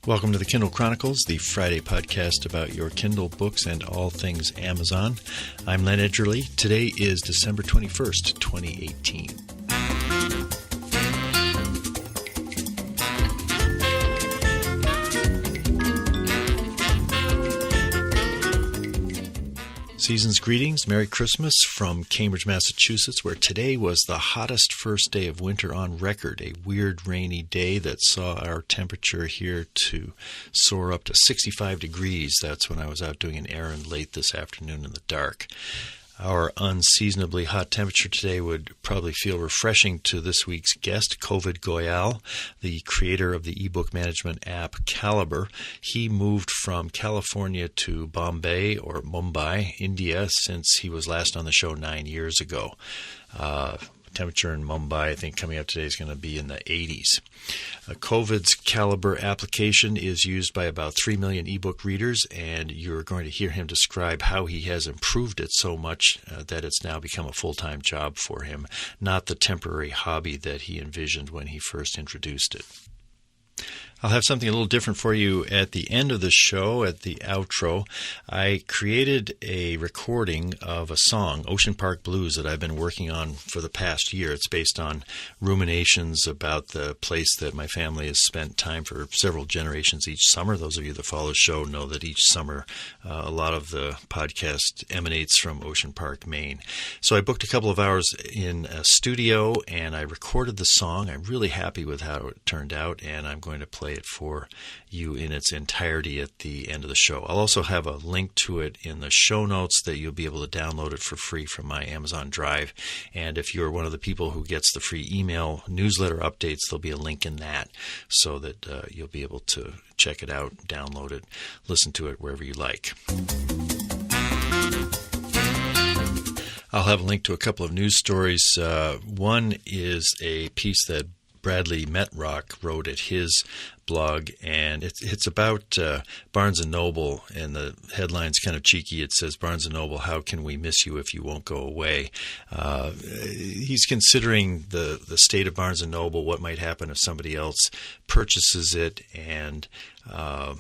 Welcome to the Kindle Chronicles, the Friday podcast about your Kindle books and all things Amazon. I'm Len Edgerly. Today is December 21st, 2018. Season's greetings. Merry Christmas from Cambridge, Massachusetts, where today was the hottest first day of winter on record, a weird rainy day that saw our temperature here to soar up to 65 degrees. That's when I was out doing an errand late this afternoon in the dark. Our unseasonably hot temperature today would probably feel refreshing to this week's guest, Kovid Goyal, the creator of the ebook management app Calibre. He moved from California to Bombay or Mumbai, India, since he was last on the show 9 years ago. Temperature in Mumbai, I think, coming up today is going to be in the 80s. Kovid's Calibre application is used by about 3 million ebook readers, and you're going to hear him describe how he has improved it so much that it's now become a full-time job for him, not the temporary hobby that he envisioned when he first introduced it. I'll have something a little different for you at the end of the show, at the outro. I created a recording of a song, Ocean Park Blues, that I've been working on for the past year. It's based on ruminations about the place that my family has spent time for several generations each summer. Those of you that follow the show know that each summer a lot of the podcast emanates from Ocean Park, Maine. So I booked a couple of hours in a studio and I recorded the song. I'm really happy with how it turned out, and I'm going to play it for you in its entirety at the end of the show. I'll also have a link to it in the show notes that you'll be able to download it for free from my Amazon Drive. And if you're one of the people who gets the free email newsletter updates, there'll be a link in that so that you'll be able to check it out, download it, listen to it wherever you like. I'll have a link to a couple of news stories. One is a piece that Bradley Metrock wrote at his blog, and it's about Barnes & Noble, and the headline's kind of cheeky. It says, Barnes & Noble, how can we miss you if you won't go away? He's considering the state of Barnes & Noble, what might happen if somebody else purchases it, and at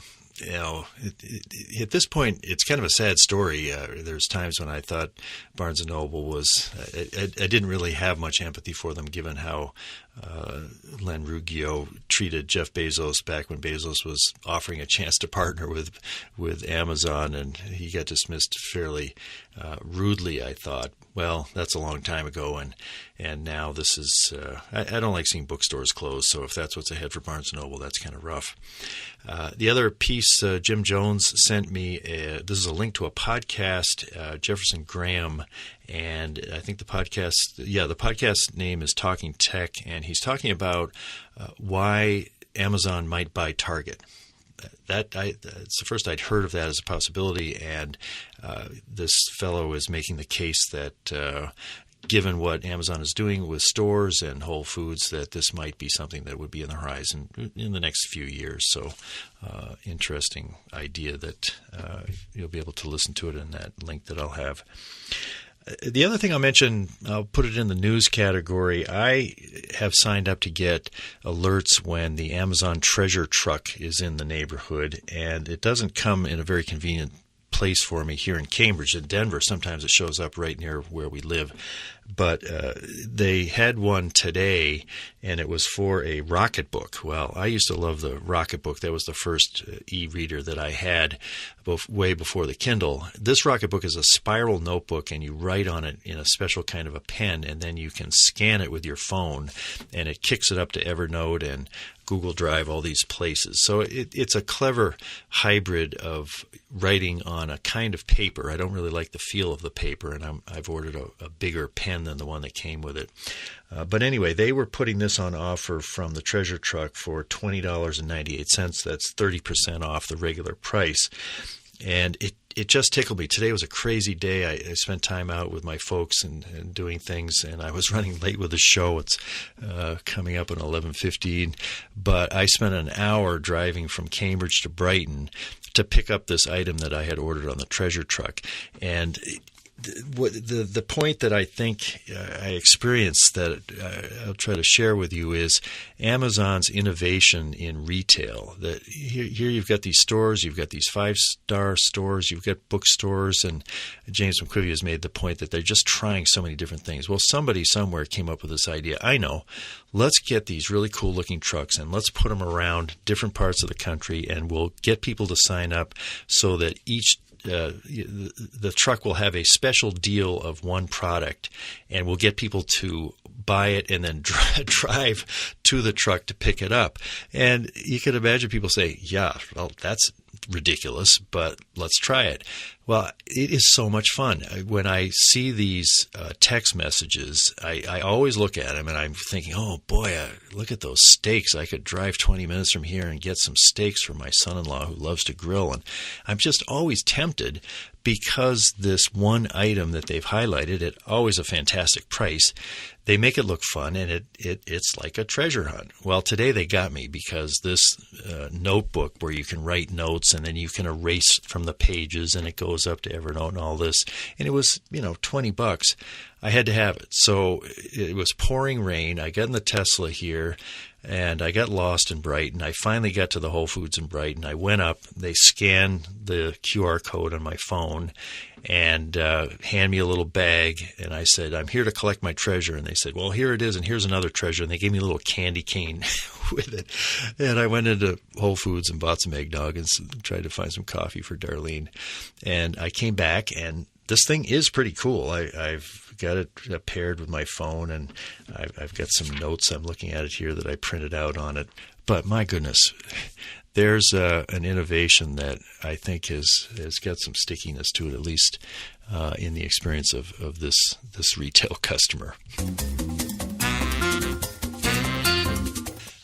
this point, it's kind of a sad story. There's times when I thought Barnes & Noble was, I didn't really have much empathy for them given how Len Ruggio treated Jeff Bezos back when Bezos was offering a chance to partner with Amazon, and he got dismissed fairly rudely, I thought. Well, that's a long time ago, and now this is, I don't like seeing bookstores close, so if that's what's ahead for Barnes & Noble, that's kind of rough. The other piece, Jim Jones sent me, this is a link to a podcast, Jefferson Graham, and I think the podcast name is Talking Tech, and he's talking about why Amazon might buy Target. It's the first I'd heard of that as a possibility, and this fellow is making the case that given what Amazon is doing with stores and Whole Foods, that this might be something that would be in the horizon in the next few years. So interesting idea that you'll be able to listen to it in that link that I'll have. The other thing I'll mention, I'll put it in the news category. I have signed up to get alerts when the Amazon treasure truck is in the neighborhood, and it doesn't come in a very convenient place for me here in Cambridge. In Denver, sometimes it shows up right near where we live. But they had one today, and it was for a Rocketbook. Well, I used to love the Rocketbook. That was the first e-reader that I had way before the Kindle. This Rocketbook is a spiral notebook, and you write on it in a special kind of a pen, and then you can scan it with your phone, and it kicks it up to Evernote and Google Drive, all these places. So it's a clever hybrid of writing on a kind of paper. I don't really like the feel of the paper, and I've ordered a bigger pen than the one that came with it. But anyway, they were putting this on offer from the treasure truck for $20.98. That's 30% off the regular price. And it just tickled me. Today was a crazy day. I spent time out with my folks and doing things, and I was running late with the show. It's coming up at 11:15. But I spent an hour driving from Cambridge to Brighton to pick up this item that I had ordered on the treasure truck. And the point that I think I experienced that I'll try to share with you is Amazon's innovation in retail. That here you've got these stores, you've got these 5-star stores, you've got bookstores, and James McQuivey has made the point that they're just trying so many different things. Well, somebody somewhere came up with this idea. I know. Let's get these really cool looking trucks and let's put them around different parts of the country, and we'll get people to sign up so that each the truck will have a special deal of one product, and we'll get people to buy it and then drive to the truck to pick it up. And you can imagine people say, yeah, well, that's ridiculous, but let's try it. Well, it is so much fun. When I see these text messages, I always look at them and I'm thinking, oh boy, look at those steaks. I could drive 20 minutes from here and get some steaks for my son-in-law who loves to grill. And I'm just always tempted because this one item that they've highlighted at always a fantastic price, they make it look fun, and it's like a treasure hunt. Well, today they got me because this notebook where you can write notes and then you can erase from the pages and it goes up to Evernote and all this, and it was $20. I had to have it. So it was pouring rain. I got in the Tesla here, and I got lost in Brighton. I finally got to the Whole Foods in Brighton. I went up. They scanned the QR code on my phone and hand me a little bag. And I said, I'm here to collect my treasure. And they said, well, here it is, and here's another treasure. And they gave me a little candy cane with it. And I went into Whole Foods and bought some eggnog and tried to find some coffee for Darlene. And I came back, and this thing is pretty cool. I've got it paired with my phone, and I've got some notes. I'm looking at it here that I printed out on it. But my goodness, there's an innovation that I think has got some stickiness to it, at least in the experience of this retail customer.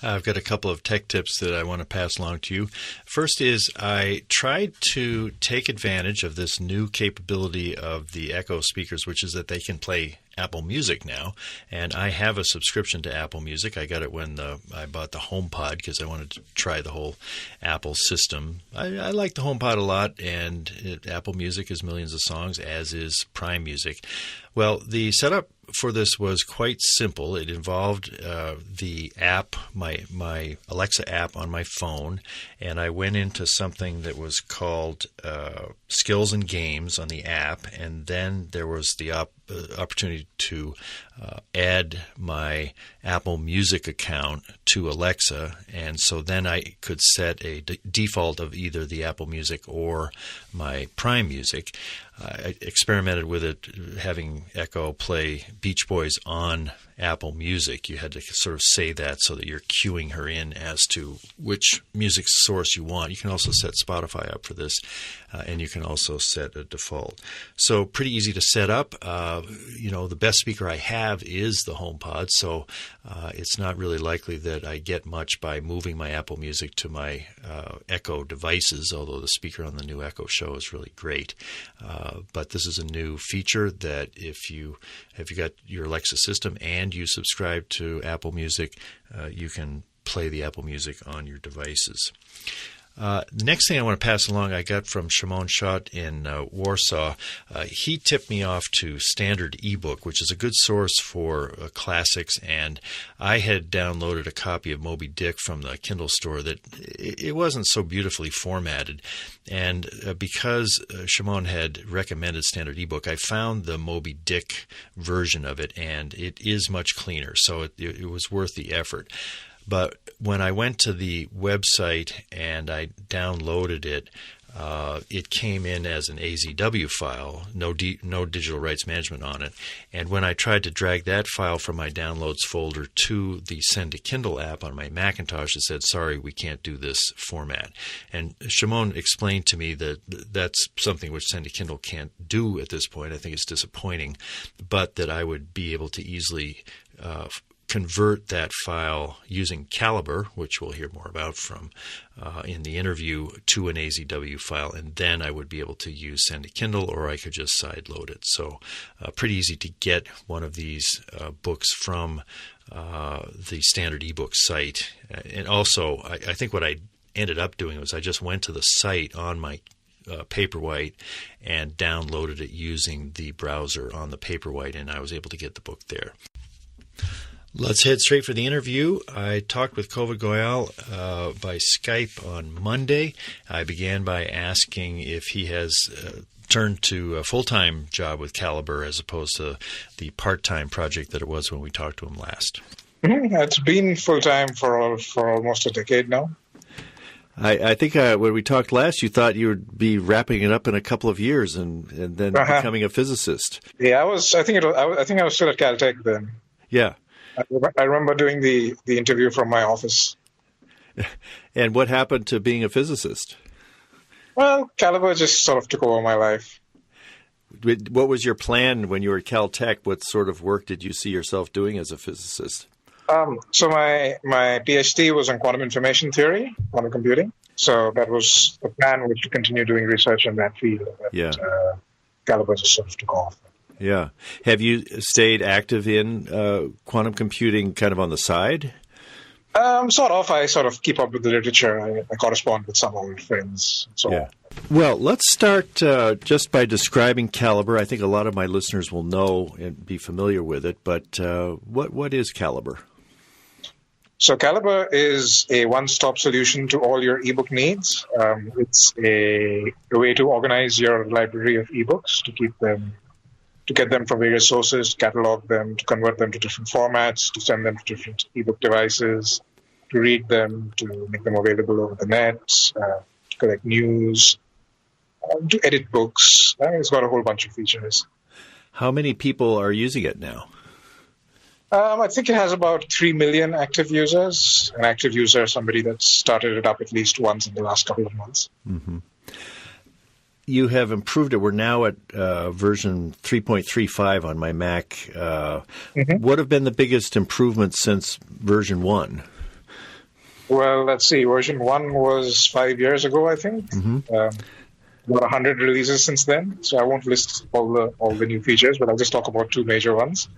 I've got a couple of tech tips that I want to pass along to you. First is I tried to take advantage of this new capability of the Echo speakers, which is that they can play Apple Music now. And I have a subscription to Apple Music. I got it when I bought the HomePod because I wanted to try the whole Apple system. I like the HomePod a lot, and Apple Music is millions of songs, as is Prime Music. Well, the setup for this was quite simple. It involved the app, my Alexa app on my phone, and I went into something that was called Skills and Games on the app, and then there was the opportunity to add my Apple Music account to Alexa, and so then I could set a default of either the Apple Music or my Prime Music. I experimented with it, having Echo play Beach Boys on Apple Music. You had to sort of say that so that you're cueing her in as to which music source you want. You can also set Spotify up for this, and you can also set a default. So pretty easy to set up. The best speaker I have is the HomePod, so it's not really likely that I get much by moving my Apple Music to my Echo devices, although the speaker on the new Echo Show is really great. But this is a new feature that if you got your Alexa system and you subscribe to Apple Music, you can play the Apple Music on your devices. The next thing I want to pass along I got from Shimon Schott in Warsaw. He tipped me off to Standard Ebook, which is a good source for classics, and I had downloaded a copy of Moby Dick from the Kindle store that it wasn't so beautifully formatted. And because Shimon had recommended Standard Ebook, I found the Moby Dick version of it, and it is much cleaner, so it was worth the effort. But when I went to the website and I downloaded it, it came in as an AZW file, no digital rights management on it. And when I tried to drag that file from my downloads folder to the Send to Kindle app on my Macintosh, it said, sorry, we can't do this format. And Shimon explained to me that that's something which Send to Kindle can't do at this point. I think it's disappointing, but that I would be able to easily convert that file using Calibre, which we'll hear more about from in the interview, to an AZW file, and then I would be able to use Send to Kindle, or I could just sideload it. So pretty easy to get one of these books from the Standard Ebook site. And also, I think what I ended up doing was I just went to the site on my Paperwhite and downloaded it using the browser on the Paperwhite, and I was able to get the book there. Let's head straight for the interview. I talked with Kovid Goyal by Skype on Monday. I began by asking if he has turned to a full-time job with Calibre as opposed to the part-time project that it was when we talked to him last. It's been full-time for almost a decade now. I think when we talked last, you thought you would be wrapping it up in a couple of years and then becoming a physicist. Yeah, I think I was still at Caltech then. Yeah. I remember doing the interview from my office. And what happened to being a physicist? Well, Calibre just sort of took over my life. What was your plan when you were at Caltech? What sort of work did you see yourself doing as a physicist? So my PhD was on quantum information theory, quantum computing. So that was the plan, was to continue doing research in that field. But, Calibre just sort of took off. Yeah. Have you stayed active in quantum computing kind of on the side? Sort of. I sort of keep up with the literature. I correspond with some old friends and so on. Well, let's start just by describing Calibre. I think a lot of my listeners will know and be familiar with it, but what is Calibre? So Calibre is a one-stop solution to all your ebook needs. It's a way to organize your library of ebooks, to get them from various sources, catalog them, to convert them to different formats, to send them to different ebook devices, to read them, to make them available over the net, to collect news, to edit books. It's got a whole bunch of features. How many people are using it now? I think it has about 3 million active users. An active user is somebody that's started it up at least once in the last couple of months. Mm-hmm. You have improved it. We're now at version 3.35 on my Mac. What have been the biggest improvements since version 1? Well, let's see. Version 1 was 5 years ago, I think. About 100 releases since then. So I won't list all the new features, but I'll just talk about two major ones.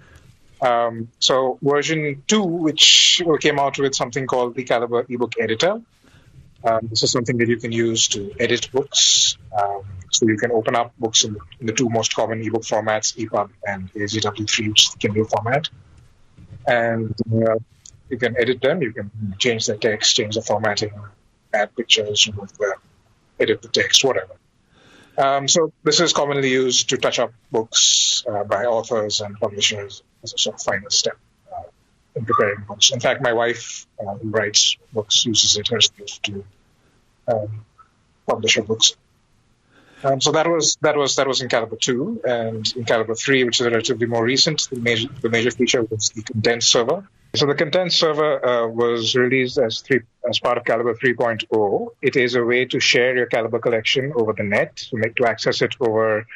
So version 2, which came out with something called the Calibre ebook editor. This is something that you can use to edit books. So you can open up books in the two most common ebook formats, EPUB and AZW3, which is the Kindle format. And you can edit them. You can change the text, change the formatting, add pictures, edit the text, whatever. So this is commonly used to touch up books by authors and publishers as a sort of final step in preparing books. In fact, my wife, who writes books, uses it herself to publish her books. So that was in Calibre 2, and in Calibre 3, which is relatively more recent, the major feature was the content server. So the content server was released as part of Calibre 3.0. It is a way to share your Calibre collection over the net, to access it over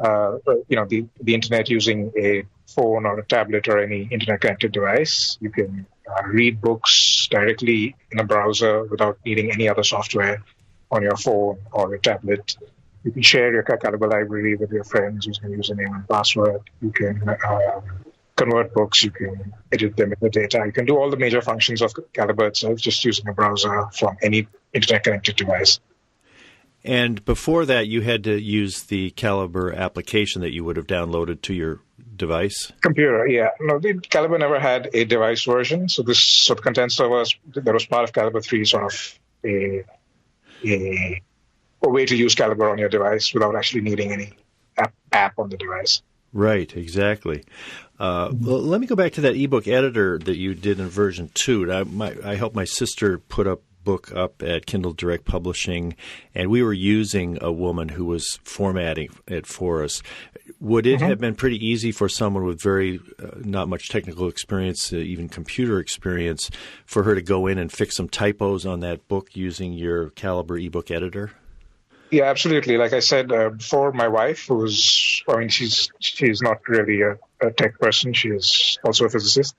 the internet using a phone or a tablet or any internet-connected device. You can read books directly in a browser without needing any other software on your phone or your tablet. You can share your Calibre library with your friends using a username and password. You can convert books. You can edit them in the data. You can do all the major functions of Calibre itself just using a browser from any internet-connected device. And before that, you had to use the Calibre application that you would have downloaded to your device? Computer, yeah. No, Calibre never had a device version. So the content server that was part of Calibre 3 is sort of a way to use Calibre on your device without actually needing any app on the device. Right, exactly. Well, let me go back to that ebook editor that you did in version 2. I helped my sister put a book up at Kindle Direct Publishing, and we were using a woman who was formatting it for us. Would it have been pretty easy for someone with very not much technical experience, even computer experience, for her to go in and fix some typos on that book using your Calibre ebook editor? Yeah, absolutely. Like I said before, my wife, she's not really a tech person. She is also a physicist.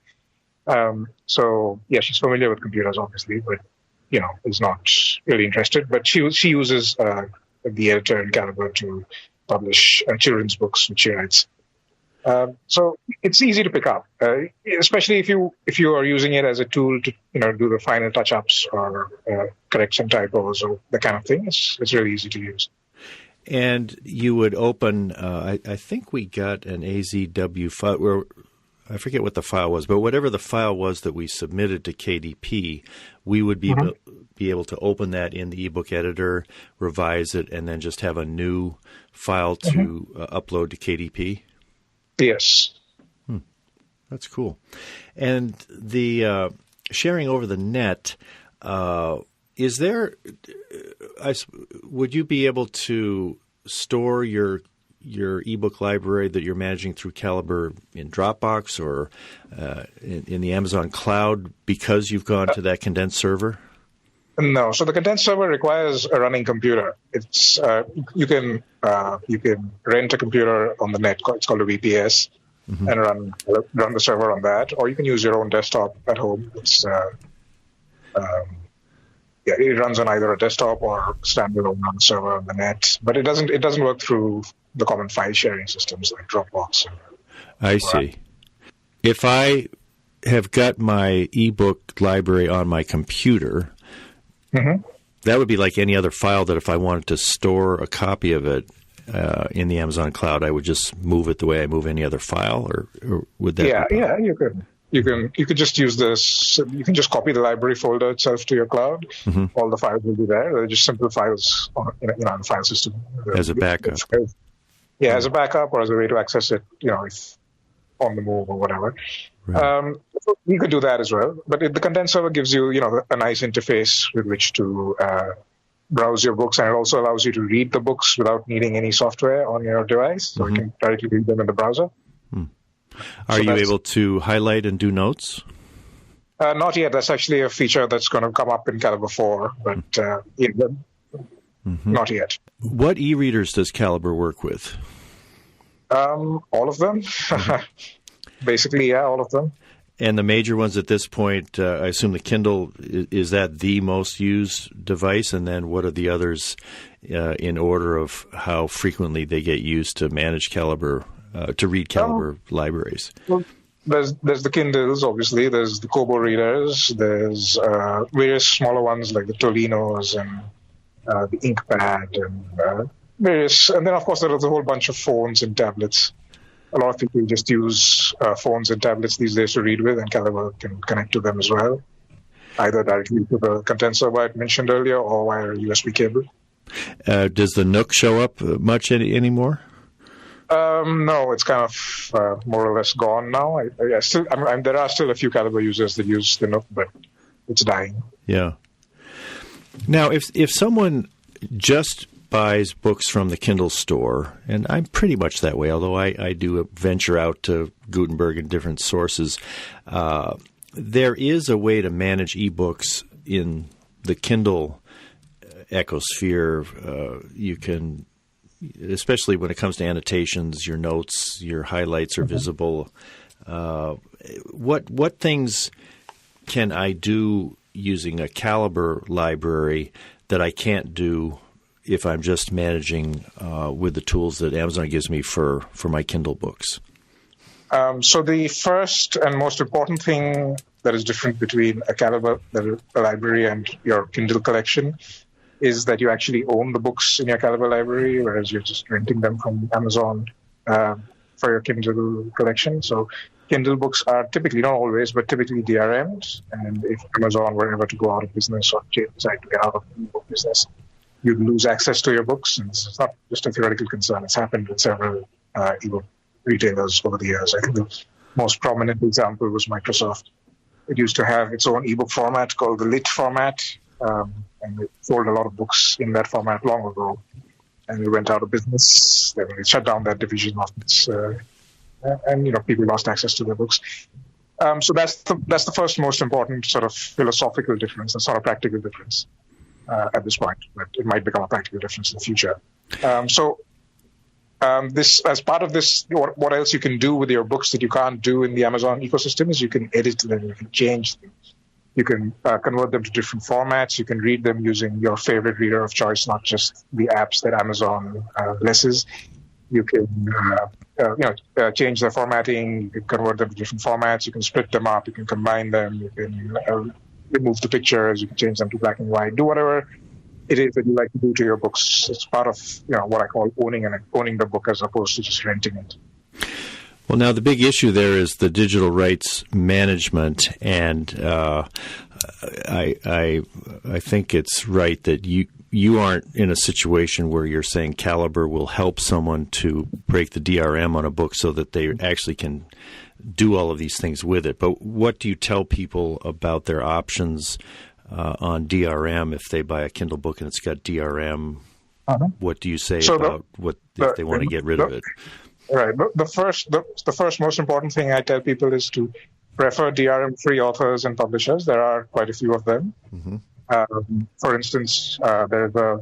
So, yeah, she's familiar with computers, obviously, but, is not really interested. But she uses the editor in Calibre to publish children's books, which she writes. So it's easy to pick up, especially if you are using it as a tool to do the final touch-ups or correct some typos or that kind of thing. It's really easy to use. And you would open, I think we got an AZW file, where I forget what the file was, but whatever the file was that we submitted to KDP, we would be able to open that in the ebook editor, revise it, and then just have a new file to upload to KDP? Yes. That's cool. And the sharing over the net, is there? Would you be able to store your ebook library that you're managing through Calibre in Dropbox or in the Amazon cloud because you've gone to that condensed server? No. So the condensed server requires a running computer. It's you can rent a computer on the net. It's called a VPS. And run the server on that, or you can use your own desktop at home. It's it runs on either a desktop or standalone on the server on the net. But it doesn't work through the common file sharing systems like Dropbox. I see. If I have got my ebook library on my computer, that would be like any other file that if I wanted to store a copy of it in the Amazon cloud, I would just move it the way I move any other file, or would that? Yeah, you could. You could just use this. You can just copy the library folder itself to your cloud. All the files will be there. They're just simple files on the file system as a backup. As a backup or as a way to access it. If on the move or whatever. Right. You could do that as well. But the condensed server gives you a nice interface with which to browse your books, and it also allows you to read the books without needing any software on your device, so you can directly read them in the browser. Are you able to highlight and do notes? Not yet. That's actually a feature that's going to come up in Calibre 4, but not yet. What e-readers does Calibre work with? All of them. Basically, all of them. And the major ones at this point, I assume the Kindle, is that the most used device? And then what are the others in order of how frequently they get used to manage Calibre, to read Calibre libraries? Well, there's the Kindles, obviously. There's the Kobo readers. There's various smaller ones like the Tolinos and the InkPad and various. And then, of course, there is a whole bunch of phones and tablets. A lot of people just use phones and tablets these days to read with, and Calibre can connect to them as well, either directly to the content server I mentioned earlier or via a USB cable. Does the Nook show up much anymore? No, it's kind of more or less gone now. There are still a few Calibre users that use the Nook, but it's dying. Yeah. Now, if someone just buys books from the Kindle store, and I'm pretty much that way, although I do venture out to Gutenberg and different sources, there is a way to manage ebooks in the Kindle ecosphere. You can, especially when it comes to annotations, your notes, your highlights are visible. What things can I do using a Calibre library that I can't do if I'm just managing with the tools that Amazon gives me for my Kindle books? So the first and most important thing that is different between a Calibre library and your Kindle collection is that you actually own the books in your Calibre library, whereas you're just renting them from Amazon for your Kindle collection. So Kindle books are typically, not always, but typically DRM'd. And if Amazon were ever to go out of business or decide to get out of the book business, you'd lose access to your books. And it's not just a theoretical concern. It's happened with several ebook retailers over the years. I think the most prominent example was Microsoft. It used to have its own ebook format called the Lit format, and it sold a lot of books in that format long ago. And it went out of business. Then it shut down that division of its, and people lost access to their books. So that's the first most important sort of philosophical difference. That's not a practical difference at this point, but it might become a practical difference in the future. This, as part of this, what else you can do with your books that you can't do in the Amazon ecosystem is you can edit them, you can change them, you can convert them to different formats, you can read them using your favorite reader of choice, not just the apps that Amazon blesses. You can change their formatting, you can convert them to different formats, you can split them up, you can combine them, you can remove the pictures, you can change them to black and white, do whatever it is that you like to do to your books. It's part of what I call owning the book as opposed to just renting it. Well, now the big issue there is the digital rights management, and I think it's right that you aren't in a situation where you're saying Calibre will help someone to break the DRM on a book so that they actually can do all of these things with it. But what do you tell people about their options on DRM if they buy a Kindle book and it's got DRM? What do you say about if they want to get rid of it? Right. The first most important thing I tell people is to prefer DRM-free authors and publishers. There are quite a few of them. For instance, there's a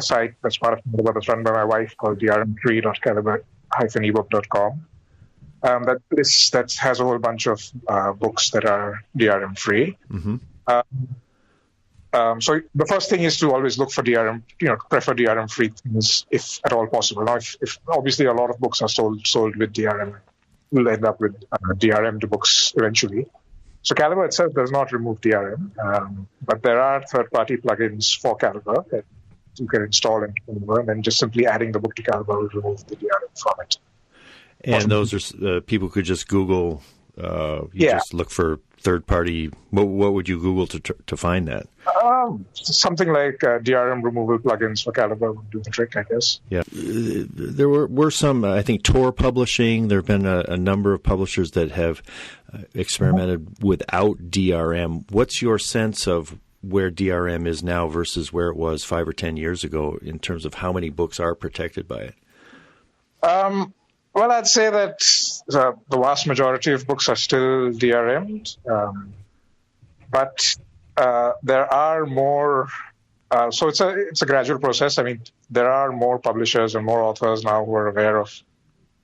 site that's part of Melville that's run by my wife called drm3.calibre-ebook.com. That has a whole bunch of books that are DRM-free. So the first thing is to always look for DRM, prefer DRM-free things if at all possible. Now, if obviously a lot of books are sold with DRM, we'll end up with DRM to books eventually. So Calibre itself does not remove DRM, but there are third-party plugins for Calibre that you can install in Calibre, and then just simply adding the book to Calibre will remove the DRM from it. And those are people could just Google. Just look for third-party. What would you Google to find that? Something like DRM removal plugins for Calibre would do the trick, I guess. Yeah, there were some. I think Tor Publishing. There have been a number of publishers that have experimented without DRM. What's your sense of where DRM is now versus where it was 5 or 10 years ago in terms of how many books are protected by it? Well, I'd say that the vast majority of books are still DRM'd, but there are more. So it's a gradual process. I mean, there are more publishers and more authors now who are aware of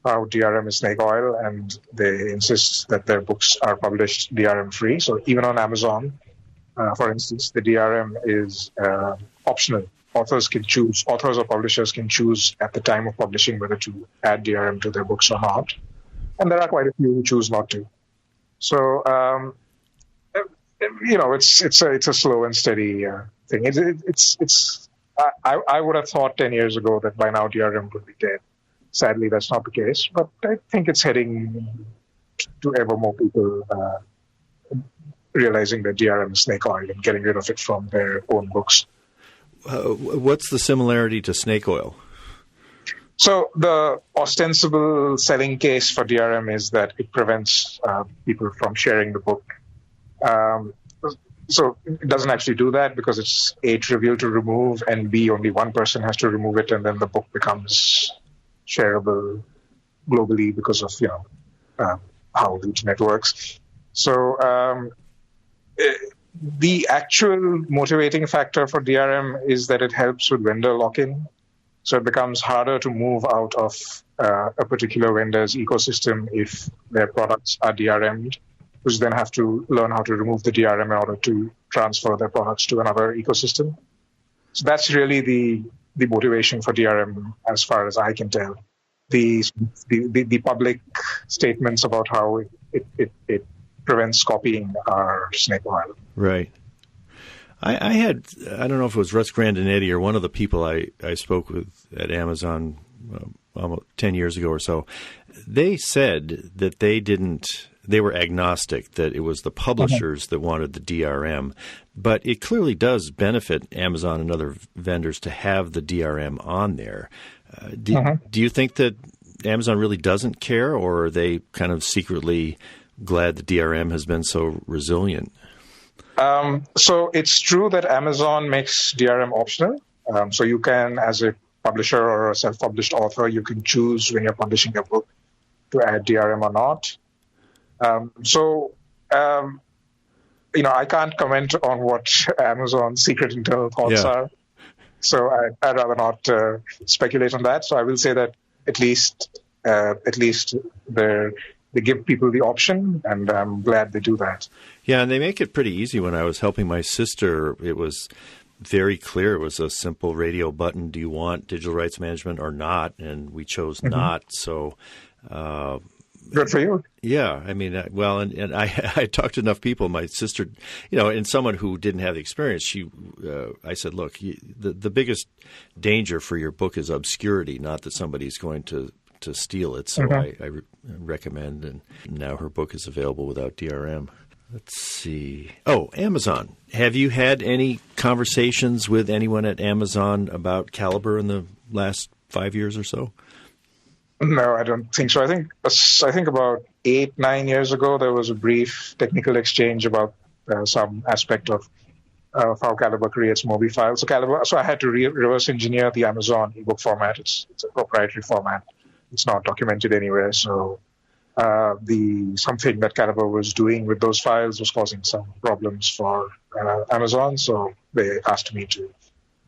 how DRM is snake oil, and they insist that their books are published DRM-free. So even on Amazon, for instance, the DRM is optional. Authors or publishers can choose at the time of publishing whether to add DRM to their books or not. And there are quite a few who choose not to. So, it's a slow and steady thing. I would have thought 10 years ago that by now DRM would be dead. Sadly, that's not the case, but I think it's heading to ever more people realizing that DRM is snake oil and getting rid of it from their own books. What's the similarity to snake oil? So the ostensible selling case for DRM is that it prevents people from sharing the book. So it doesn't actually do that because it's A, trivial to remove, and B, only one person has to remove it, and then the book becomes shareable globally because of how the internet works. So the actual motivating factor for DRM is that it helps with vendor lock-in. So it becomes harder to move out of a particular vendor's ecosystem if their products are DRM'd, which then have to learn how to remove the DRM in order to transfer their products to another ecosystem. So that's really the motivation for DRM as far as I can tell. The public statements about how it prevents copying are snake oil. Right. I don't know if it was Russ Grandinetti or one of the people I spoke with at Amazon almost 10 years ago or so. They said that they were agnostic, that it was the publishers that wanted the DRM. But it clearly does benefit Amazon and other vendors to have the DRM on there. Do you think that Amazon really doesn't care, or are they kind of secretly glad the DRM has been so resilient? So it's true that Amazon makes DRM optional. So you can, as a publisher or a self-published author, you can choose when you're publishing a book to add DRM or not. I can't comment on what Amazon's secret internal thoughts are. So I'd rather not speculate on that. So I will say that at least they give people the option, and I'm glad they do that. Yeah, and they make it pretty easy. When I was helping my sister, it was very clear. It was a simple radio button. Do you want digital rights management or not? And we chose not. So Good for you. Yeah, I mean, well, and I talked to enough people. My sister, and someone who didn't have the experience, I said, look, the biggest danger for your book is obscurity, not that somebody's going to steal it. So I recommend, and now her book is available without DRM. Let's see. Oh, Amazon. Have you had any conversations with anyone at Amazon about Calibre in the last 5 years or so? No, I don't think so. I think about 8-9 years ago, there was a brief technical exchange about some aspect of how Calibre creates Moby files. So I had to reverse engineer the Amazon ebook format. It's a proprietary format. It's not documented anywhere. So something that Calibre was doing with those files was causing some problems for Amazon. So they asked me to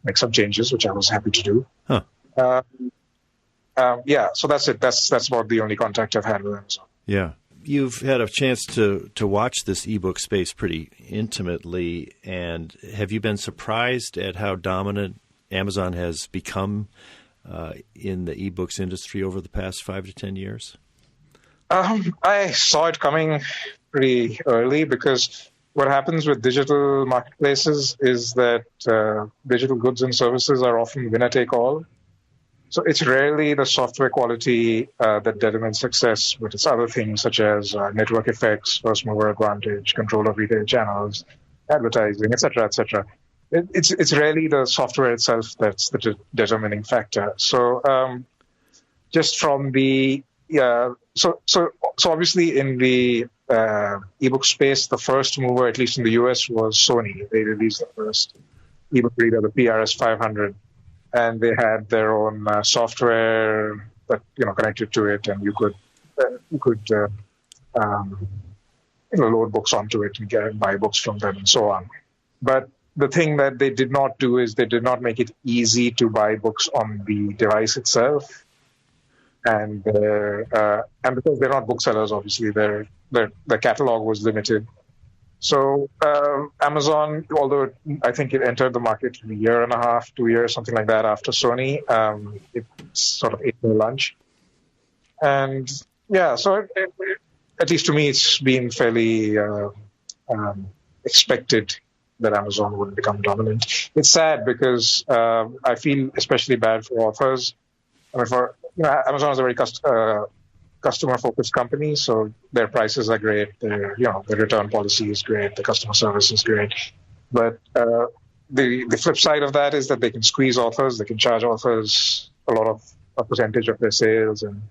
make some changes, which I was happy to do. Huh. So that's it. That's about the only contact I've had with Amazon. Yeah. You've had a chance to watch this ebook space pretty intimately, and have you been surprised at how dominant Amazon has become in the ebooks industry over the past 5 to 10 years? I saw it coming pretty early because what happens with digital marketplaces is that digital goods and services are often winner-take-all. So it's rarely the software quality that determines success, but it's other things such as network effects, first-mover advantage, control of retail channels, advertising, etc., etc. It's rarely the software itself that's the determining factor. So just from the so obviously in the ebook space, the first mover, at least in the US, was Sony. They released the first ebook reader, the PRS 500. And they had their own software that connected to it, and you could load books onto it and buy books from them and so on. But the thing that they did not do is they did not make it easy to buy books on the device itself. And because they're not booksellers, obviously their catalog was limited. So Amazon, although I think it entered the market in a year and a half, 2 years, something like that after Sony, it sort of ate their lunch. And so at least to me, it's been fairly expected that Amazon would become dominant. It's sad because I feel especially bad for authors. I mean, Amazon is a very customer-focused company, so their prices are great. Their return policy is great. The customer service is great. But the flip side of that is that they can squeeze authors. They can charge authors a percentage of their sales, and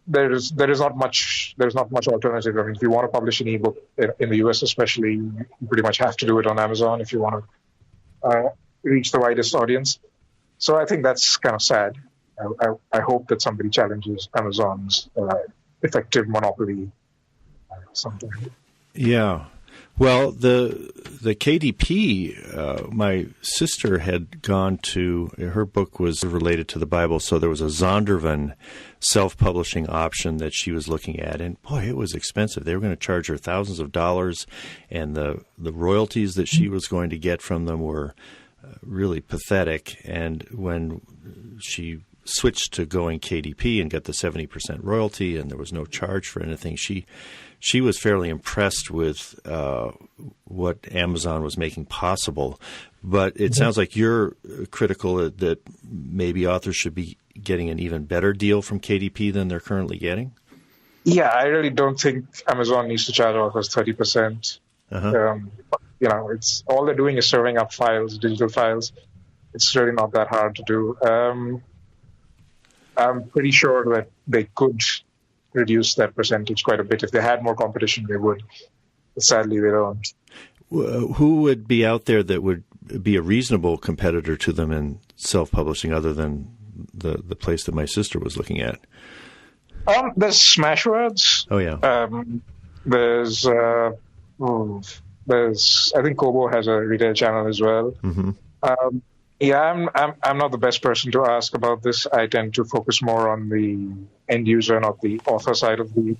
there is not much alternative. I mean, if you want to publish an ebook in the US, especially, you pretty much have to do it on Amazon if you want to reach the widest audience. So I think that's kind of sad. I hope that somebody challenges Amazon's effective monopoly sometime. Yeah. Well, the KDP, my sister had gone to, her book was related to the Bible, so there was a Zondervan self-publishing option that she was looking at, and boy, it was expensive. They were going to charge her thousands of dollars, and the royalties that she was going to get from them were really pathetic. And when she switched to going KDP and got the 70% royalty, and there was no charge for anything, she was fairly impressed with what Amazon was making possible. But it sounds like you're critical that maybe authors should be getting an even better deal from KDP than they're currently getting. Yeah, I really don't think Amazon needs to charge authors 30%. It's all they're doing is serving up files, digital files. It's really not that hard to do. I'm pretty sure that they could reduce that percentage quite a bit. If they had more competition, they would. But sadly, they don't. Who would be out there that would be a reasonable competitor to them in self-publishing other than the place that my sister was looking at? There's Smashwords. Oh, yeah. There's I think Kobo has a retail channel as well. Mm-hmm. I'm not the best person to ask about this. I tend to focus more on the end user, not the author side of the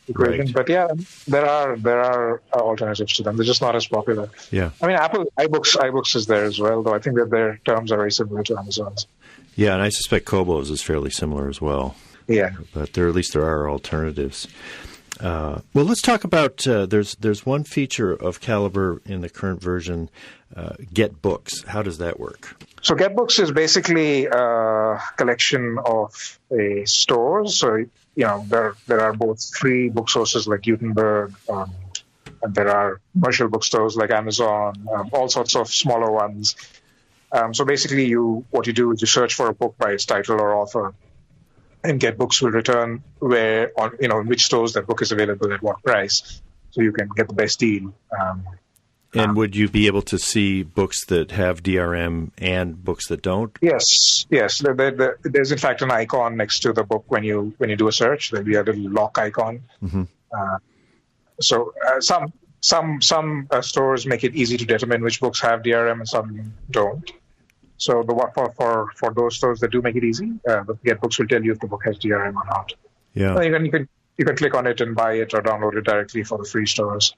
equation. Right. But yeah, there are alternatives to them. They're just not as popular. Yeah. I mean, Apple iBooks is there as well, though I think that their terms are very similar to Amazon's. Yeah, and I suspect Kobo's is fairly similar as well. Yeah. But at least there are alternatives. Well, let's talk about there's one feature of Calibre in the current version, Get Books. How does that work? So Get Books is basically a collection of stores. So, there are both free book sources like Gutenberg, and there are commercial bookstores like Amazon, all sorts of smaller ones. So basically, what you do is you search for a book by its title or author, and Get Books will return in which stores that book is available at what price, so you can get the best deal. And would you be able to see books that have DRM and books that don't? Yes. There's in fact an icon next to the book when you do a search. There'll be a little lock icon. Mm-hmm. So some stores make it easy to determine which books have DRM and some don't. So for those stores that do make it easy, the Get Books will tell you if the book has DRM or not. Yeah. So you can click on it and buy it or download it directly for the free stores.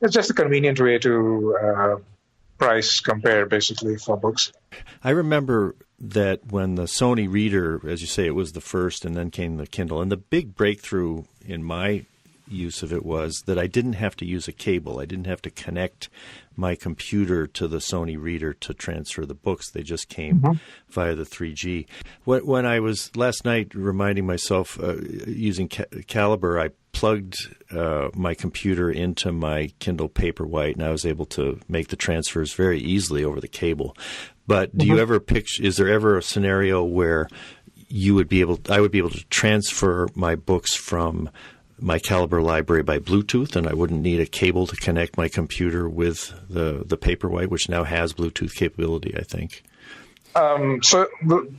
It's just a convenient way to price compare, basically, for books. I remember that when the Sony Reader, as you say, it was the first, and then came the Kindle. And the big breakthrough in my use of it was that I didn't have to use a cable. I didn't have to connect my computer to the Sony Reader to transfer the books. They just came via the 3G. When I was last night reminding myself using Calibre, I plugged my computer into my Kindle Paperwhite, and I was able to make the transfers very easily over the cable. But do you ever is there ever a scenario where I would be able to transfer my books from my Calibre library by Bluetooth, and I wouldn't need a cable to connect my computer with the Paperwhite, which now has Bluetooth capability, I think? So the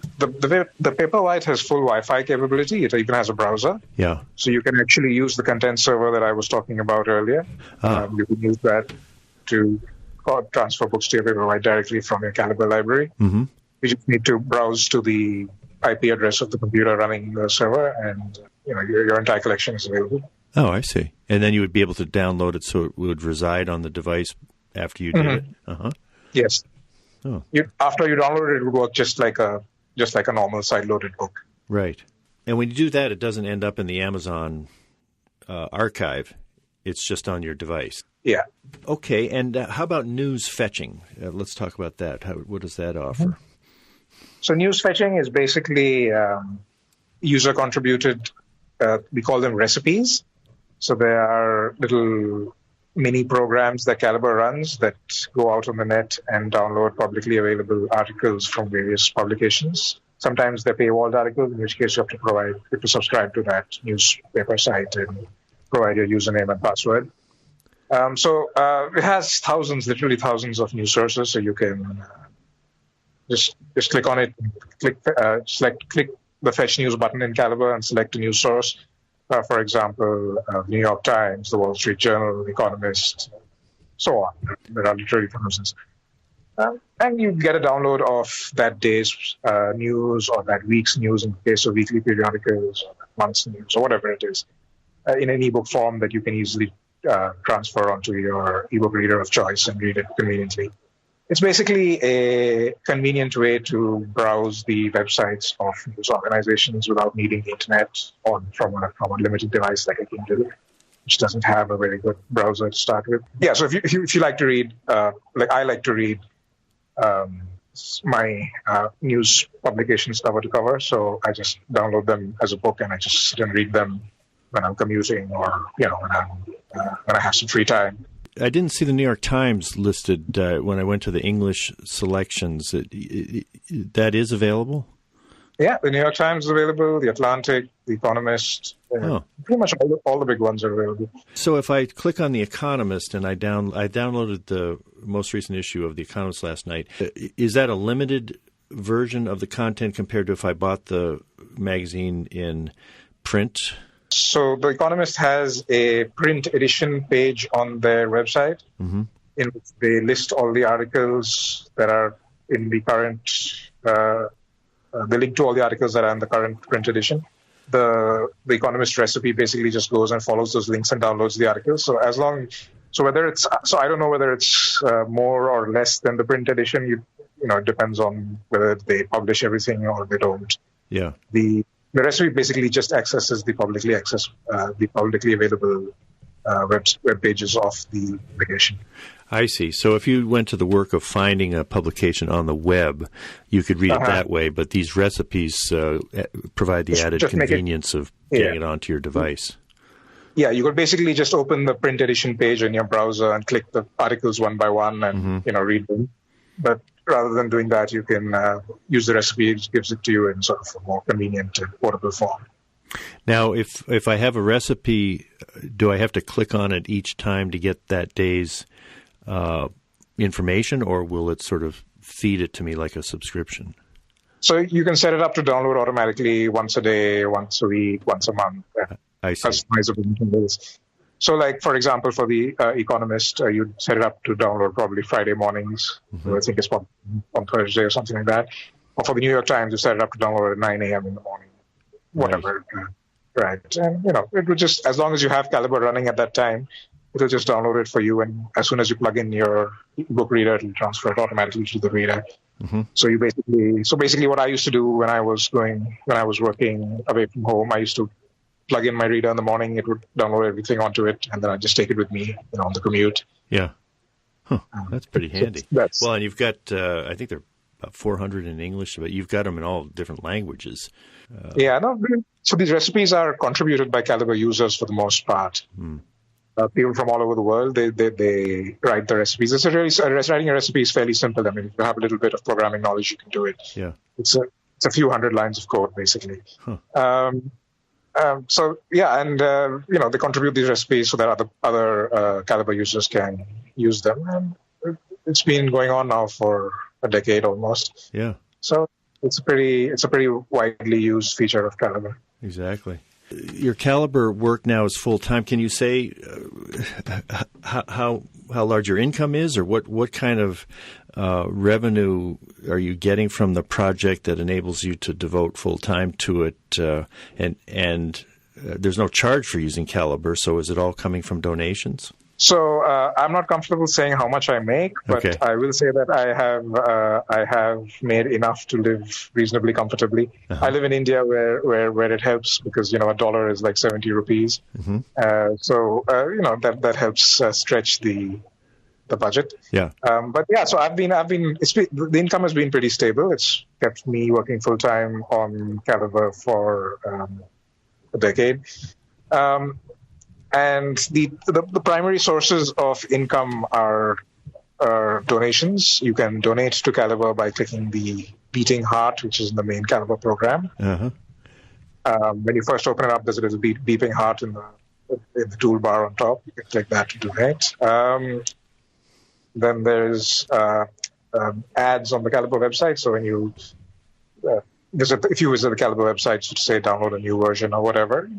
Paperwhite has full Wi-Fi capability. It even has a browser. Yeah. So you can actually use the content server that I was talking about earlier. You can use that to transfer books to your Paperwhite directly from your Calibre library. Mm-hmm. You just need to browse to the IP address of the computer running the server, and your entire collection is available. Oh, I see. And then you would be able to download it so it would reside on the device after you did it? Uh-huh. Yes. Oh. After you download it, it would work just like a normal side-loaded book. Right. And when you do that, it doesn't end up in the Amazon archive. It's just on your device. Yeah. Okay. And how about news fetching? Let's talk about that. What does that offer? So news fetching is basically user-contributed. We call them recipes. So there are little mini programs that Calibre runs that go out on the net and download publicly available articles from various publications. Sometimes they're paywalled articles, in which case you have to subscribe to that newspaper site and provide your username and password. So it has literally thousands of news sources. So you can just click on it, click the Fetch News button in Calibre and select a news source. For example, New York Times, the Wall Street Journal, The Economist, so on. There are literally thousands. And you get a download of that day's news or that week's news in the case of weekly periodicals or month's news or whatever it is in an ebook form that you can easily transfer onto your ebook reader of choice and read it conveniently. It's basically a convenient way to browse the websites of news organizations without needing the internet or from a limited device like a Kindle, which doesn't have a very good browser to start with. Yeah, so if you like to read, like I like to read my news publications cover to cover, so I just download them as a book and I just sit and read them when I'm commuting or when I have some free time. I didn't see the New York Times listed when I went to the English selections. That is available? Yeah, the New York Times is available, The Atlantic, The Economist. Pretty much all the big ones are available. So if I click on The Economist and I downloaded the most recent issue of The Economist last night, is that a limited version of the content compared to if I bought the magazine in print? So The Economist has a print edition page on their website in which they list all the articles that are in the current, they link to all the articles that are in the current print edition. The Economist recipe basically just goes and follows those links and downloads the articles. So I don't know whether it's more or less than the print edition. It depends on whether they publish everything or they don't. Yeah. The The recipe basically just accesses the publicly available web pages of the publication. I see. So if you went to the work of finding a publication on the web, you could read it that way, but these recipes provide the added convenience of getting it onto your device. Yeah, you could basically just open the print edition page in your browser and click the articles one by one and read them. But rather than doing that, you can use the recipe. It gives it to you in sort of a more convenient and portable form. Now, if I have a recipe, do I have to click on it each time to get that day's information, or will it sort of feed it to me like a subscription? So you can set it up to download automatically once a day, once a week, once a month. I see. Customizable. So, like, for example, for the Economist, you'd set it up to download probably Friday mornings. I think it's on Thursday or something like that. Or for the New York Times, you set it up to download at 9 a.m. in the morning, whatever. Right. And, it would just, as long as you have Calibre running at that time, it'll just download it for you. And as soon as you plug in your book reader, it'll transfer it automatically to the reader. So basically what I used to do when I was working away from home, I used to plug in my reader in the morning. It would download everything onto it, and then I just take it with me, on the commute. Yeah. That's pretty handy. Well, and you've got, I think there are about 400 in English, but you've got them in all different languages. So these recipes are contributed by Calibre users for the most part. People from all over the world, they write the recipes. Writing a recipe is fairly simple. I mean, if you have a little bit of programming knowledge, you can do it. Yeah. It's a few hundred lines of code, basically. They contribute these recipes so that other Calibre users can use them. And it's been going on now for a decade almost. Yeah. So it's a pretty widely used feature of Calibre. Exactly. Your Calibre work now is full time. Can you say how large your income is, or what kind of revenue are you getting from the project that enables you to devote full time to it? And there's no charge for using Calibre, so is it all coming from donations? So I'm not comfortable saying how much I make, but I will say that I have made enough to live reasonably comfortably. I live in India where it helps because a dollar is like 70 rupees. That helps stretch the budget. Yeah. So the income has been pretty stable. It's kept me working full time on Calibre for a decade. And the primary sources of income are donations. You can donate to Calibre by clicking the beating heart, which is in the main Calibre program. When you first open it up, there's a little beeping heart in the toolbar on top. You can click that to donate. Then there's ads on the Calibre website. So when you if you visit the Calibre website to say download a new version or whatever,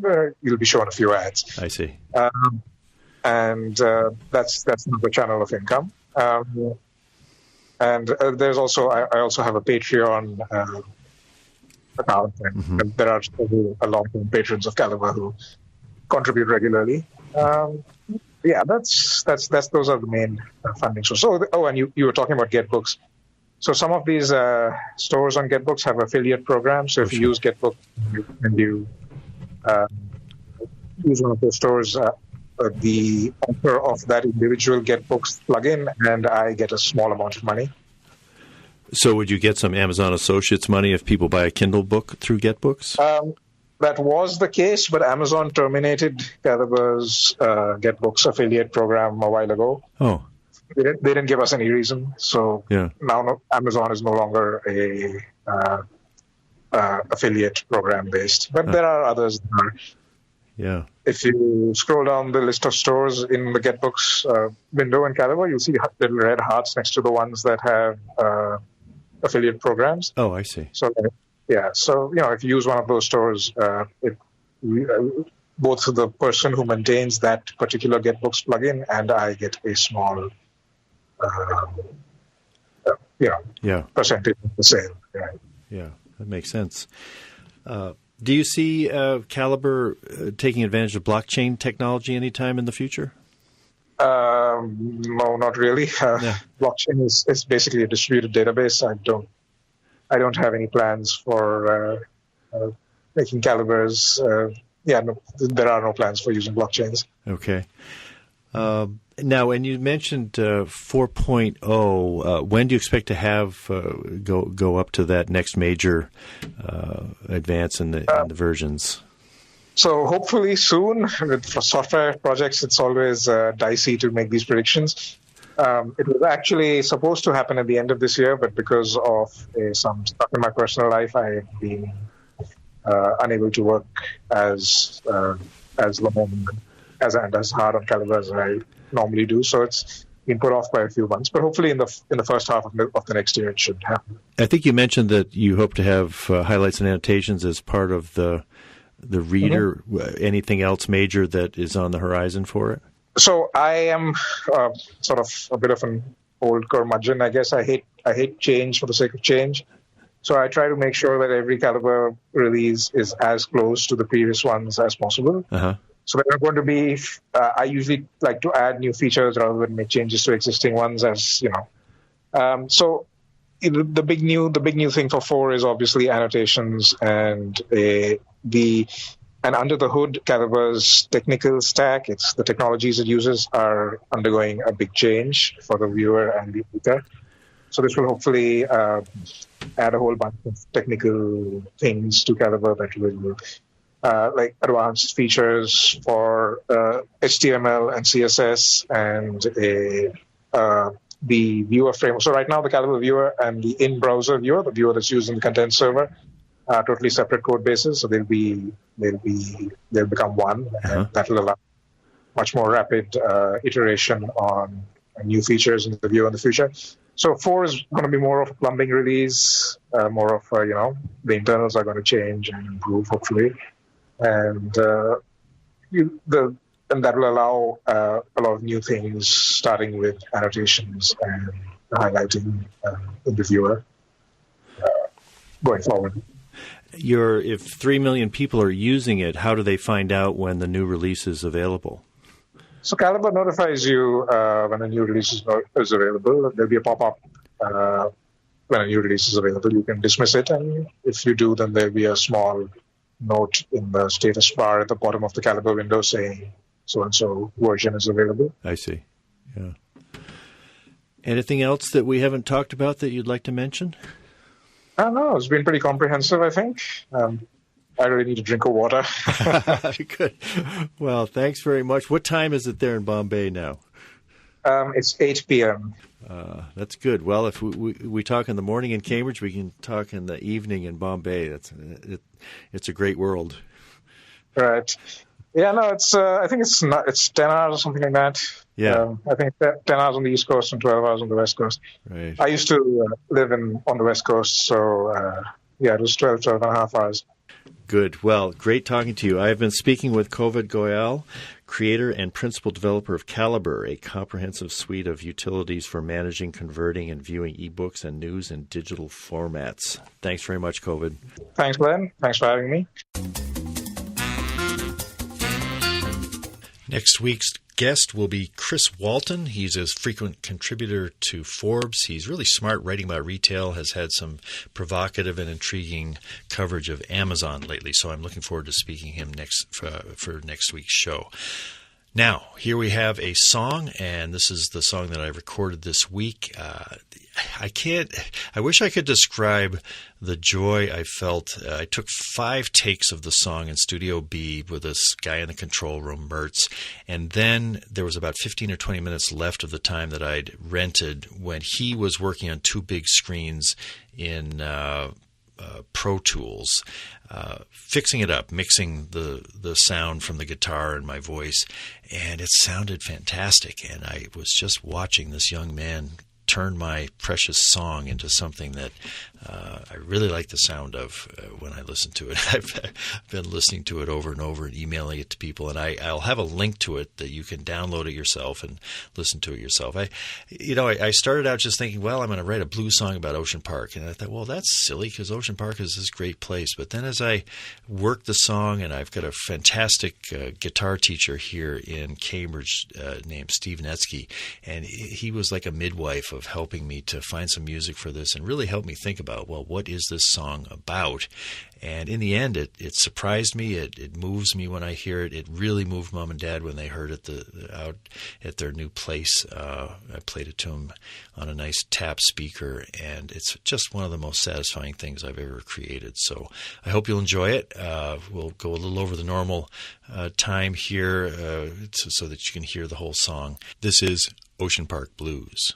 you'll be shown a few ads. I see. And that's another channel of income. And there's also I also have a Patreon account, and there are a lot of patrons of Calibre who contribute regularly. Those are the main funding sources. And you were talking about GetBooks. So some of these stores on GetBooks have affiliate programs. So if you use GetBook and you use one of those stores, the author of that individual GetBooks plugin, and I get a small amount of money. So would you get some Amazon Associates money if people buy a Kindle book through GetBooks? That was the case, but Amazon terminated Calibre's GetBooks affiliate program a while ago. Oh. They didn't give us any reason, so now Amazon is no longer a affiliate program based. But there are others that are. Yeah. If you scroll down the list of stores in the GetBooks window in Calibre, you'll see little red hearts next to the ones that have affiliate programs. Oh, I see. So if you use one of those stores, both the person who maintains that particular GetBooks plugin and I get a small percentage of the sale. Right? Yeah, that makes sense. Do you see Calibre taking advantage of blockchain technology anytime in the future? No, not really. Blockchain is basically a distributed database. I don't have any plans for making Calibres. No, there are no plans for using blockchains. Okay. Now, and you mentioned 4.0. When do you expect to have go up to that next major advance in the versions? So hopefully soon. With software projects, it's always dicey to make these predictions. It was actually supposed to happen at the end of this year, but because of some stuff in my personal life, I've been unable to work as long as hard on Calibre as I normally do. So it's been put off by a few months, but hopefully in the first half of the next year it should happen. I think you mentioned that you hope to have highlights and annotations as part of the reader. Mm-hmm. Anything else major that is on the horizon for it? So I am sort of a bit of an old curmudgeon, I guess. I hate change for the sake of change. So I try to make sure that every Calibre release is as close to the previous ones as possible. Uh-huh. So there are going to be. I usually like to add new features rather than make changes to existing ones, as you know. So the big new thing for 4 is obviously annotations and and under the hood, Calibre's technical stack, it's the technologies it uses are undergoing a big change for the viewer and the reader. So this will hopefully add a whole bunch of technical things to Calibre that will, like advanced features for HTML and CSS and the viewer framework. So right now, the Calibre viewer and the in-browser viewer, the viewer that's used in the content server, are totally separate code bases. So they'll become one, and that will allow much more rapid iteration on new features in the viewer in the future. So 4 is going to be more of a plumbing release, more of the internals are going to change and improve hopefully, and that will allow a lot of new things, starting with annotations and highlighting in the viewer going forward. If 3 million people are using it, how do they find out when the new release is available? So Calibre notifies you when a new release is available. There'll be a pop-up when a new release is available. You can dismiss it, and if you do, then there'll be a small note in the status bar at the bottom of the Calibre window saying so-and-so version is available. I see. Yeah. Anything else that we haven't talked about that you'd like to mention? No, it's been pretty comprehensive, I think. I really need a drink of water. Good. Well, thanks very much. What time is it there in Bombay now? It's 8 p.m. That's good. Well, if we talk in the morning in Cambridge, we can talk in the evening in Bombay. It's a great world. Right. Yeah, no, it's. I think it's 10 hours or something like that. Yeah. I think 10 hours on the East Coast and 12 hours on the West Coast. Right. I used to live on the West Coast, so it was 12 and a half hours. Good. Well, great talking to you. I have been speaking with Kovid Goyal, creator and principal developer of Calibre, a comprehensive suite of utilities for managing, converting, and viewing ebooks and news in digital formats. Thanks very much, Kovid. Thanks, Glenn. Thanks for having me. Next week's guest will be Chris Walton. He's a frequent contributor to Forbes. He's really smart writing about retail, has had some provocative and intriguing coverage of Amazon lately, so I'm looking forward to speaking to him for next week's show. Now, here we have a song, and this is the song that I recorded this week. I wish I could describe the joy I felt. I took 5 takes of the song in Studio B with this guy in the control room, Mertz, and then there was about 15 or 20 minutes left of the time that I'd rented when he was working on 2 big screens in Pro Tools, fixing it up, mixing the sound from the guitar and my voice, and it sounded fantastic. And I was just watching this young man turn my precious song into something that I really like the sound of when I listen to it. I've been listening to it over and over and emailing it to people, and I'll have a link to it that you can download it yourself and listen to it yourself. I started out just thinking, well, I'm going to write a blues song about Ocean Park, and I thought, well, that's silly because Ocean Park is this great place. But then as I worked the song, and I've got a fantastic guitar teacher here in Cambridge named Steve Netsky, and he was like a midwife of helping me to find some music for this and really help me think about about, well, what is this song about? And in the end, it surprised me. It moves me when I hear it. It really moved Mom and Dad when they heard it out at their new place. I played it to them on a nice tap speaker, and it's just one of the most satisfying things I've ever created. So I hope you'll enjoy it. We'll go a little over the normal time here so that you can hear the whole song. This is Ocean Park Blues.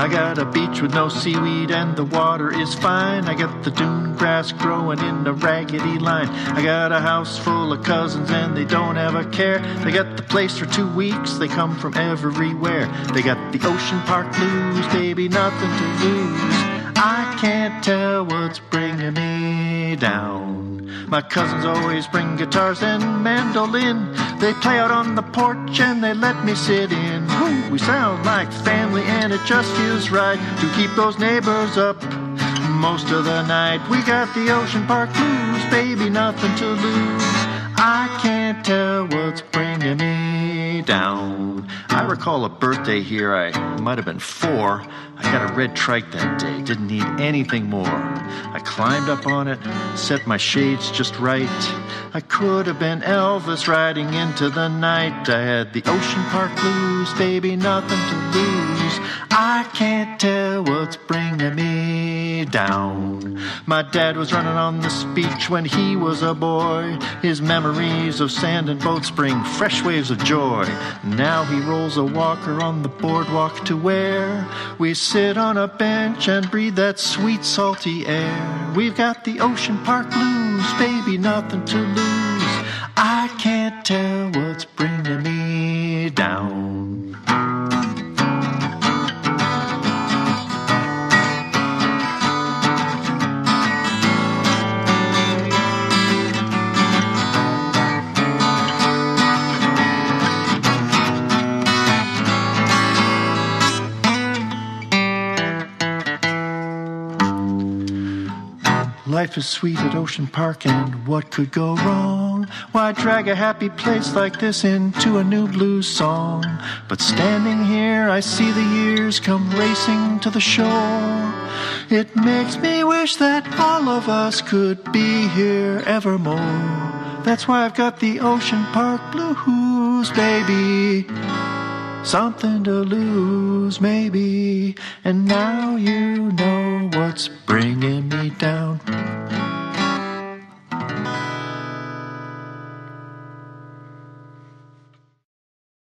I got a beach with no seaweed and the water is fine. I got the dune grass growing in a raggedy line. I got a house full of cousins and they don't have a care. They got the place for 2 weeks, they come from everywhere. They got the Ocean Park Blues, baby, nothing to lose. I can't tell what's bringing me down. My cousins always bring guitars and mandolin. They play out on the porch and they let me sit in. Ooh, we sound like family and it just feels right to keep those neighbors up most of the night. We got the Ocean Park Blues, baby, nothing to lose. I can't tell what's bringing me down. I recall a birthday here, I might have been 4. I got a red trike that day, didn't need anything more. I climbed up on it, set my shades just right. I could have been Elvis riding into the night. I had the Ocean Park Blues, baby, nothing to lose. I can't tell what's bringing me down. My dad was running on this beach when he was a boy. His memories of sand and boats bring fresh waves of joy. Now he rolls a walker on the boardwalk to where we sit on a bench and breathe that sweet salty air. We've got the Ocean Park Blues, baby, nothing to lose. I can't tell what's bringing me down. Life is sweet at Ocean Park, and what could go wrong? Why drag a happy place like this into a new blues song? But standing here, I see the years come racing to the shore. It makes me wish that all of us could be here evermore. That's why I've got the Ocean Park Blues, baby. Something to lose, maybe. And now you know what's bringing me down.